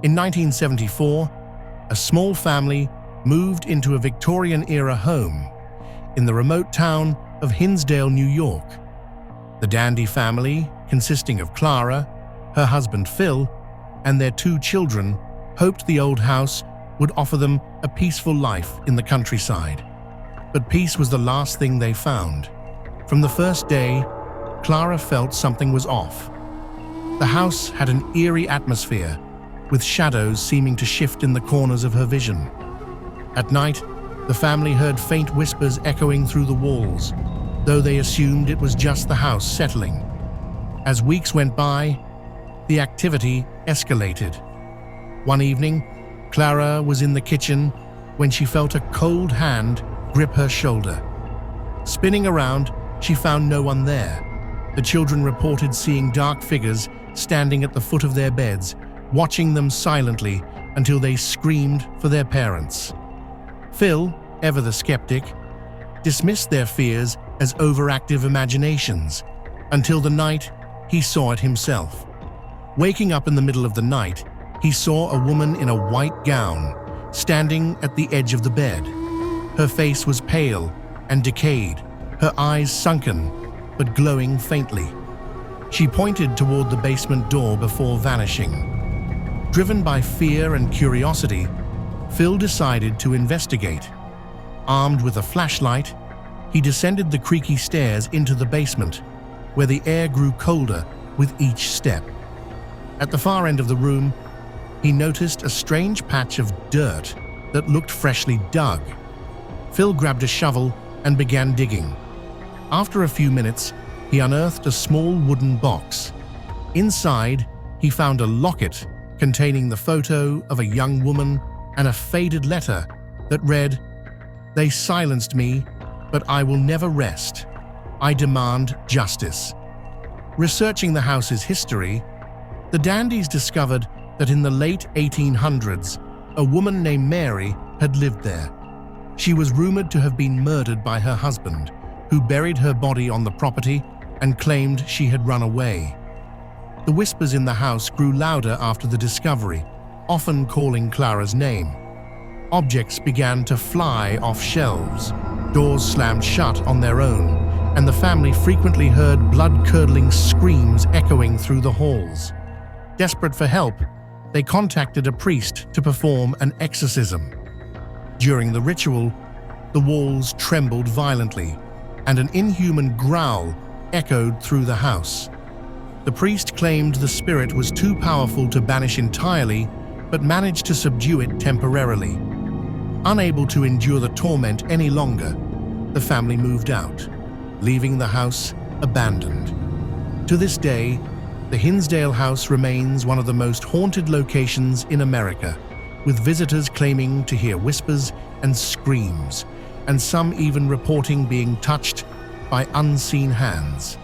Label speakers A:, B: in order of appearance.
A: In 1974, a small family moved into a Victorian-era home in the remote town of Hinsdale, New York. The Dandy family, consisting of Clara, her husband Phil, and their 2 children, hoped the old house would offer them a peaceful life in the countryside. But peace was the last thing they found. From the first day, Clara felt something was off. The house had an eerie atmosphere, with shadows seeming to shift in the corners of her vision. At night, the family heard faint whispers echoing through the walls, though they assumed it was just the house settling. As weeks went by, the activity escalated. One evening, Clara was in the kitchen when she felt a cold hand grip her shoulder. Spinning around, she found no one there. The children reported seeing dark figures standing at the foot of their beds, watching them silently until they screamed for their parents. Phil, ever the skeptic, dismissed their fears as overactive imaginations, until the night he saw it himself. Waking up in the middle of the night, he saw a woman in a white gown standing at the edge of the bed. Her face was pale and decayed, her eyes sunken but glowing faintly. She pointed toward the basement door before vanishing. Driven by fear and curiosity, Phil decided to investigate. Armed with a flashlight, he descended the creaky stairs into the basement, where the air grew colder with each step. At the far end of the room, he noticed a strange patch of dirt that looked freshly dug. Phil grabbed a shovel and began digging. After a few minutes, he unearthed a small wooden box. Inside, he found a locket containing the photo of a young woman and a faded letter that read, "They silenced me, but I will never rest. I demand justice." Researching the house's history, the Dandys discovered that in the late 1800s, a woman named Mary had lived there. She was rumored to have been murdered by her husband, who buried her body on the property and claimed she had run away. The whispers in the house grew louder after the discovery, often calling Clara's name. Objects began to fly off shelves, doors slammed shut on their own, and the family frequently heard blood-curdling screams echoing through the halls. Desperate for help, they contacted a priest to perform an exorcism. During the ritual, the walls trembled violently, and an inhuman growl echoed through the house. The priest claimed the spirit was too powerful to banish entirely, but managed to subdue it temporarily. Unable to endure the torment any longer, the family moved out, leaving the house abandoned. To this day, the Hinsdale house remains one of the most haunted locations in America, with visitors claiming to hear whispers and screams, and some even reporting being touched by unseen hands.